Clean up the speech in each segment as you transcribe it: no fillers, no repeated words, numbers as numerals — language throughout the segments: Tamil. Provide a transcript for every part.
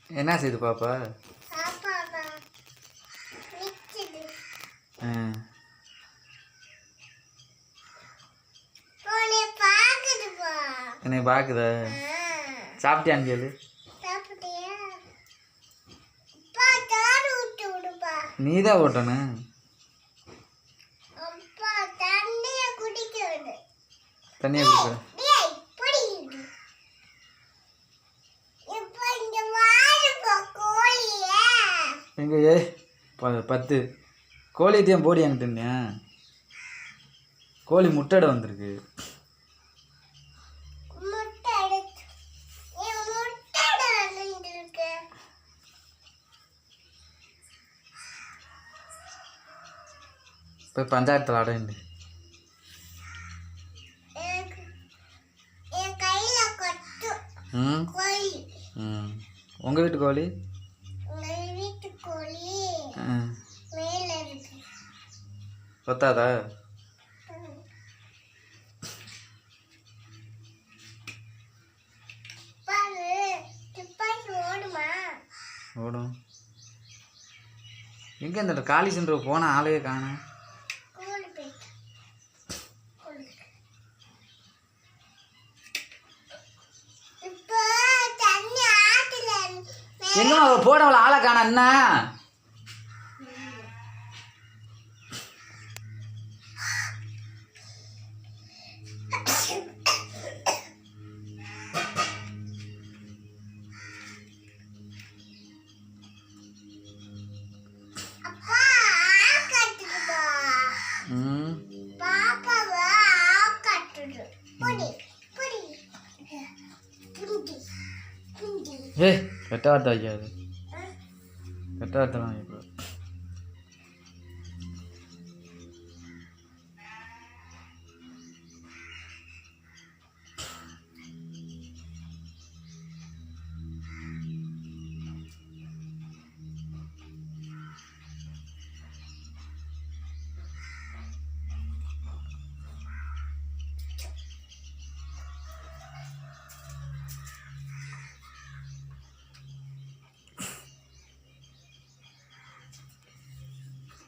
என்ன செய்யுது பாப்பா? என்னை பாக்குதா? சாப்பிட்டியான்னு கேளு. நீதான் ஓட்டணும். தண்ணியை குடிக்க எங்க 10 கோழியத்தையும் போடி அங்கிட்டுன்யா. கோழி முட்டையிட வந்திருக்கு. போய் பஞ்சாயத்தில் அடையுண்டு. உங்கள் வீட்டு கோழி பத்தாதா? ஓடும். எங்கே இந்த காளி சென்று போன ஆளையே காணோம். எங்க போடவள ஆளை காண அண்ணா. ஏய் கெட்ட வார்த்தை வைக்காது. கெட்ட வார்த்தைலாம் வைக்க.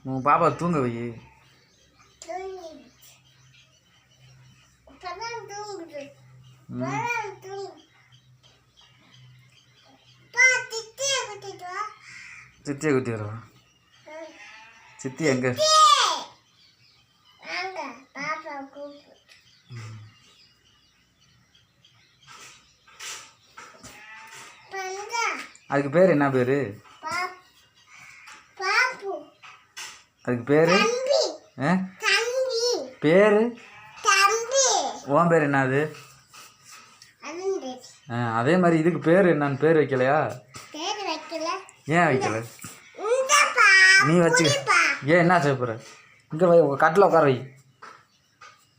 உன் பாப்பா தூங்க வை. சித்தியை குத்தி வருவா. சித்தி எங்க? அதுக்கு பேர் என்ன பேரு? அதுக்கு பேரு பேரு உன் பேர் என்னது? அதே மாதிரி இதுக்கு பேர் என்னன்னு பேர் வைக்கலையா? ஏன் வைக்கல? நீ வச்சு ஏன் என்ன செய்ய போற? இங்கே வை, கட்டில் உட்கார வை,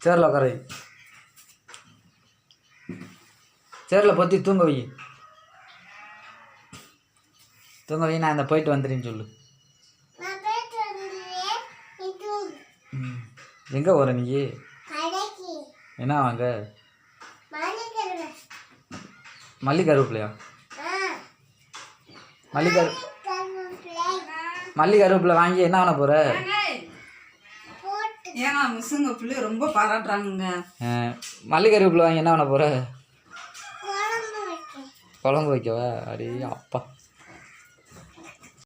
சேரில் உட்கார வை, சேரில் பற்றி தூங்க வை. தூங்க வை. நான் இந்த போயிட்டு வந்துடுன்னு சொல்லு. எங்கே வர நீ? என்ன வாங்க? மல்லி கருவேப்பிலையா? மல்லி கருவேப்பிலை வாங்கி என்ன பண்ண போற? ஏன்னா மிஸ்ஸுங்க பிள்ளை ரொம்ப பாராட்டுறாங்க. மல்லி கருவேப்பிலை வாங்கி என்ன பண்ண போற? குழம்பு வைக்கவா? அடே அப்பா.